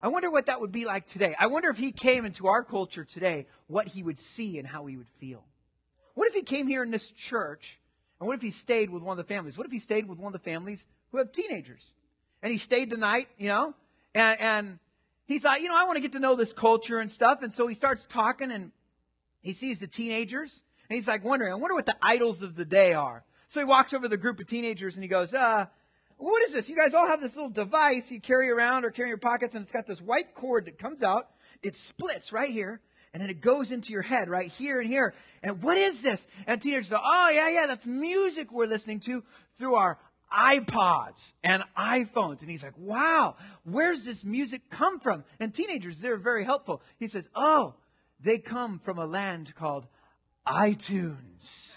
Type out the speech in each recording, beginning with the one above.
I wonder what that would be like today. I wonder if he came into our culture today, what he would see and how he would feel. What if he came here in this church, and what if he stayed with one of the families? What if he stayed with one of the families who have teenagers? And he stayed the night, and he thought, I want to get to know this culture and stuff. And so he starts talking, and he sees the teenagers, and he's like wondering, I wonder what the idols of the day are. So he walks over to the group of teenagers, and he goes, what is this? You guys all have this little device you carry around or carry in your pockets, and it's got this white cord that comes out. It splits right here, and then it goes into your head right here and here. And what is this? And teenagers go, oh, yeah, that's music we're listening to through our iPods and iPhones. And he's like, wow, where's this music come from? And teenagers, they're very helpful. He says, oh, they come from a land called iTunes.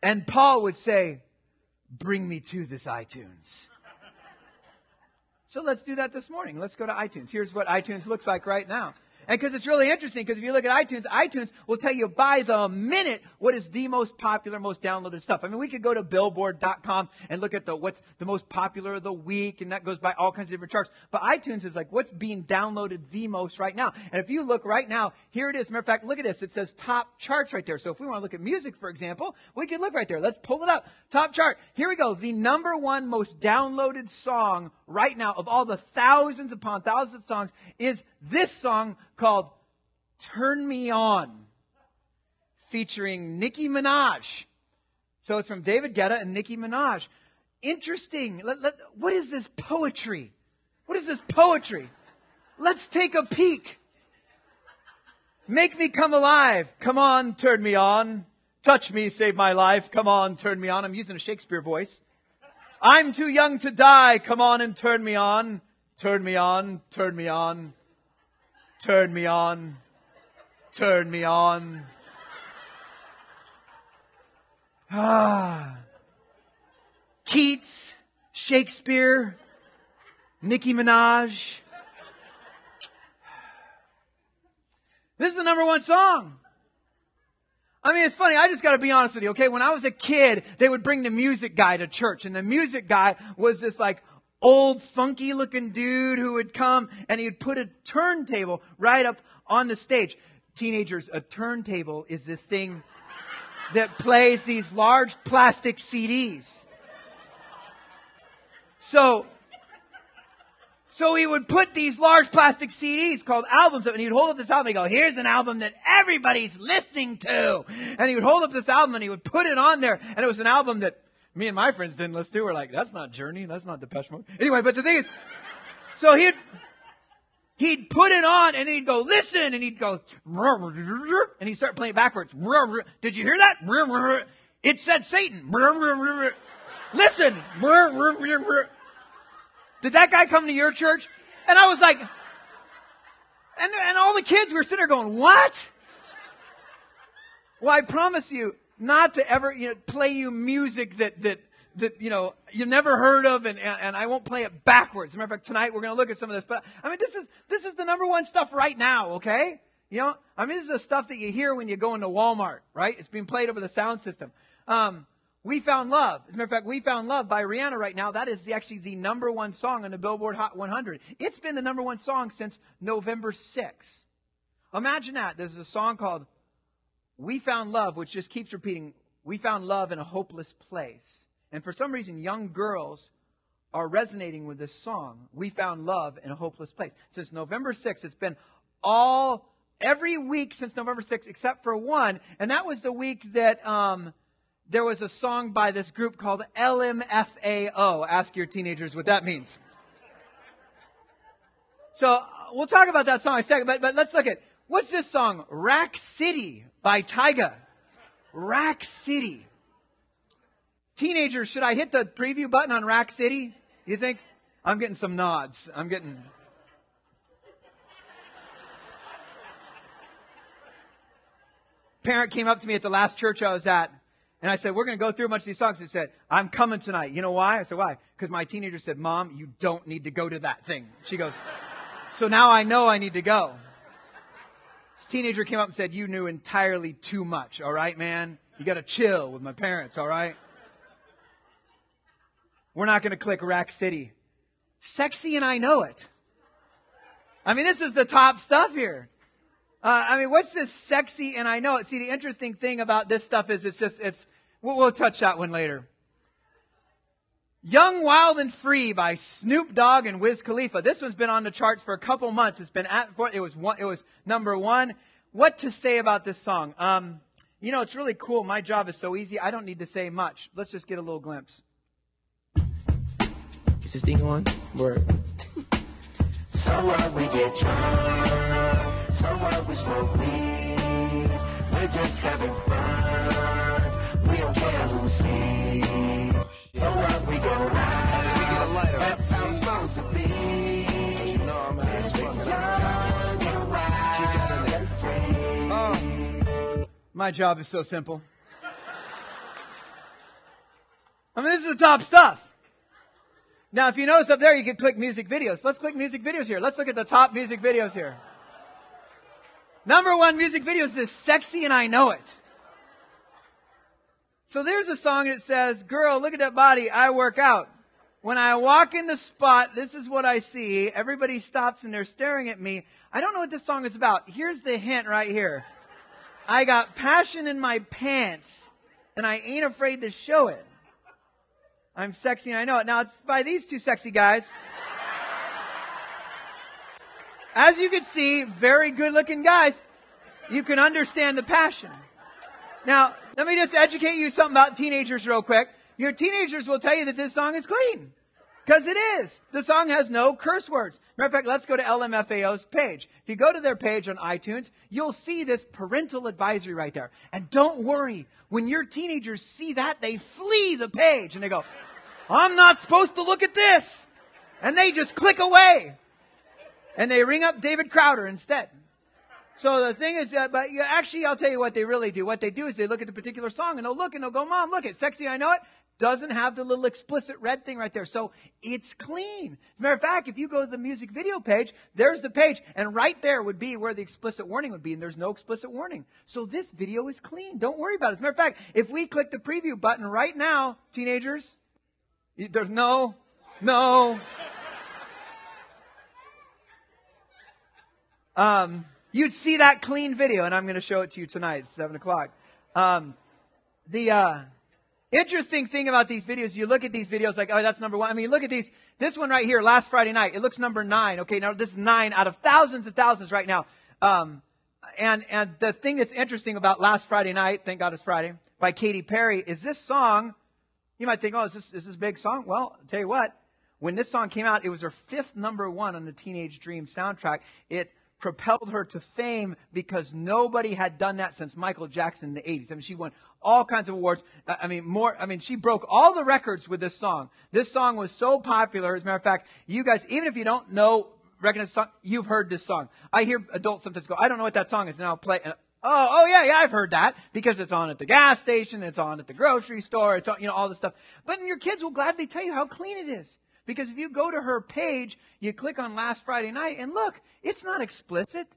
And Paul would say, bring me to this iTunes. So let's do that this morning. Let's go to iTunes. Here's what iTunes looks like right now. And because it's really interesting, because if you look at iTunes, iTunes will tell you by the minute what is the most popular, most downloaded stuff. I mean, we could go to billboard.com and look at what's the most popular of the week, and that goes by all kinds of different charts. But iTunes is like what's being downloaded the most right now. And if you look right now, here it is. Matter of fact, look at this. It says top charts right there. So if we want to look at music, for example, we can look right there. Let's pull it up. Top chart. Here we go. The number one most downloaded song right now of all the thousands upon thousands of songs is this song called Turn Me On, featuring Nicki Minaj. So it's from David Guetta and Nicki Minaj. Interesting. What is this poetry? What is this poetry? Let's take a peek. Make me come alive. Come on, turn me on. Touch me, save my life. Come on, turn me on. I'm using a Shakespeare voice. I'm too young to die. Come on and turn me on. Turn me on, turn me on. Turn me on. Turn me on. Keats, Shakespeare, Nicki Minaj. This is the number one song. I mean, it's funny. I just got to be honest with you, okay? When I was a kid, they would bring the music guy to church. And the music guy was this old funky looking dude who would come and he would put a turntable right up on the stage. Teenagers, a turntable is this thing that plays these large plastic CDs. So he would put these large plastic CDs called albums up, and he'd hold up this album and he'd go, here's an album that everybody's listening to. And he would hold up this album and he would put it on there, and it was an album that me and my friends didn't listen to. We're like, that's not Journey, that's not Depeche Mode. Anyway, but the thing is, so he'd put it on and he'd go, listen, and he'd go, and he'd start playing it backwards. Did you hear that? It said Satan. Listen. Did that guy come to your church? And I was like, and all the kids were sitting there going, what? Well, I promise you not to ever, play you music that you never heard of, and I won't play it backwards. As a matter of fact, tonight we're going to look at some of this. But I mean, this is the number one stuff right now, okay? I mean, this is the stuff that you hear when you go into Walmart, right? It's being played over the sound system. We Found Love. As a matter of fact, We Found Love by Rihanna right now. That is actually the number one song on the Billboard Hot 100. It's been the number one song since November 6th. Imagine that. There's a song called We Found Love, which just keeps repeating, we found love in a hopeless place. And for some reason, young girls are resonating with this song, We Found Love in a Hopeless Place. Since November 6th, it's been every week since November 6th except for one. And that was the week that there was a song by this group called LMFAO. Ask your teenagers what that means. So we'll talk about that song in a second, but let's look at, what's this song? Rack City by Tyga. Rack City. Teenagers, should I hit the preview button on Rack City? You think? I'm getting some nods. Parent came up to me at the last church I was at, and I said, we're going to go through a bunch of these songs. He said, I'm coming tonight. You know why? I said, why? Because my teenager said, Mom, you don't need to go to that thing. She goes, so now I know I need to go. This teenager came up and said, you knew entirely too much. All right, man? You got to chill with my parents, all right? We're not going to click Rack City. Sexy and I Know It. I mean, this is the top stuff here. What's this sexy and I know it? See, the interesting thing about this stuff is we'll touch that one later. Young, Wild, and Free by Snoop Dogg and Wiz Khalifa. This one's been on the charts for a couple months. It was number one. What to say about this song? It's really cool. My job is so easy. I don't need to say much. Let's just get a little glimpse. Is this thing on? Word. So what, we get drunk. So what, we smoke weed. We're just having fun. We don't care who sees. So what, we go ride. We get a lighter. That's how it's supposed to be. Cause you know I'm a ass fucker. My job is so simple. This is the top stuff. Now, if you notice up there, you can click music videos. Let's click music videos here. Let's look at the top music videos here. Number one music video is this Sexy and I Know It. So there's a song that says, girl, look at that body. I work out. When I walk in the spot, this is what I see. Everybody stops and they're staring at me. I don't know what this song is about. Here's the hint right here. I got passion in my pants and I ain't afraid to show it. I'm sexy and I know it. Now, it's by these two sexy guys. As you can see, very good-looking guys. You can understand the passion. Now, let me just educate you something about teenagers real quick. Your teenagers will tell you that this song is clean. Because it is. The song has no curse words. Matter of fact, let's go to LMFAO's page. If you go to their page on iTunes, you'll see this parental advisory right there. And don't worry. When your teenagers see that, they flee the page. And they go, I'm not supposed to look at this. And they just click away. And they ring up David Crowder instead. So the thing is, but actually, I'll tell you what they really do. What they do is they look at the particular song and they'll look and they'll go, Mom, look, it's Sexy, I Know It. Doesn't have the little explicit red thing right there. So it's clean. As a matter of fact, if you go to the music video page, there's the page. And right there would be where the explicit warning would be. And there's no explicit warning. So this video is clean. Don't worry about it. As a matter of fact, if we click the preview button right now, teenagers, there's no. You'd see that clean video, and I'm going to show it to you tonight at 7 o'clock. The interesting thing about these videos, you look at these videos like, oh, that's number one. Look at these. This one right here, last Friday night, it looks number 9. Okay, now this is 9 out of thousands and thousands right now. And the thing that's interesting about last Friday night, thank God it's Friday, by Katy Perry, is this song. You might think, oh, is this a big song? Well, I'll tell you what. When this song came out, it was her 5th number 1 on the Teenage Dream soundtrack. It propelled her to fame because nobody had done that since Michael Jackson in the 80s. She won all kinds of awards. She broke all the records with this song. This song was so popular. As a matter of fact, you guys, even if you don't recognize the song, you've heard this song. I hear adults sometimes go, I don't know what that song is, and I'll play. Oh yeah, I've heard that because it's on at the gas station, it's on at the grocery store, it's on, all this stuff. But your kids will gladly tell you how clean it is. Because if you go to her page, you click on last Friday night, and look, it's not explicit.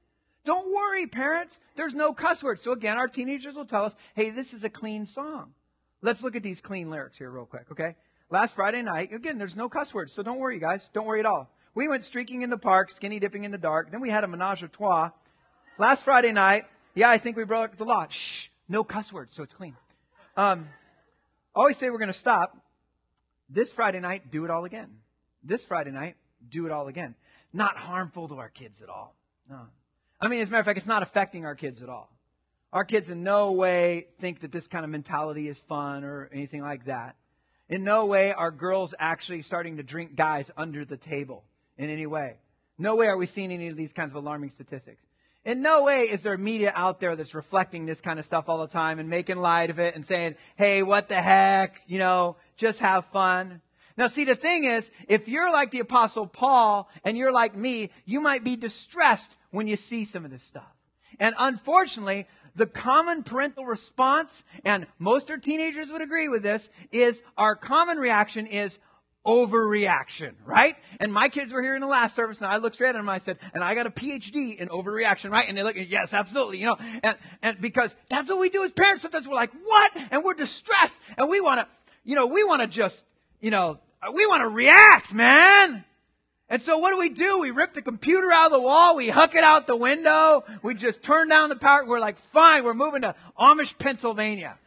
Don't worry, parents. There's no cuss words. So again, our teenagers will tell us, hey, this is a clean song. Let's look at these clean lyrics here real quick, okay? Last Friday night, again, there's no cuss words. So don't worry, guys. Don't worry at all. We went streaking in the park, skinny dipping in the dark. Then we had a menage a trois. Last Friday night, yeah, I think we broke the law. Shh, no cuss words, so it's clean. Always say we're going to stop. This Friday night, do it all again. This Friday night, do it all again. Not harmful to our kids at all. No. As a matter of fact, it's not affecting our kids at all. Our kids in no way think that this kind of mentality is fun or anything like that. In no way are girls actually starting to drink guys under the table in any way. No way are we seeing any of these kinds of alarming statistics. In no way is there media out there that's reflecting this kind of stuff all the time and making light of it and saying, hey, what the heck, just have fun. Now, see, the thing is, if you're like the Apostle Paul and you're like me, you might be distressed when you see some of this stuff. And unfortunately, the common parental response, and most our teenagers would agree with this, is our common reaction is overreaction, right? And my kids were here in the last service, and I looked straight at them and I said, and I got a PhD in overreaction, right? And they look, yes, absolutely, and because that's what we do as parents. Sometimes we're like, what? And we're distressed, and we want to just, we want to react, man. And so what do? We rip the computer out of the wall. We huck it out the window. We just turn down the power. We're like, fine, we're moving to Amish, Pennsylvania.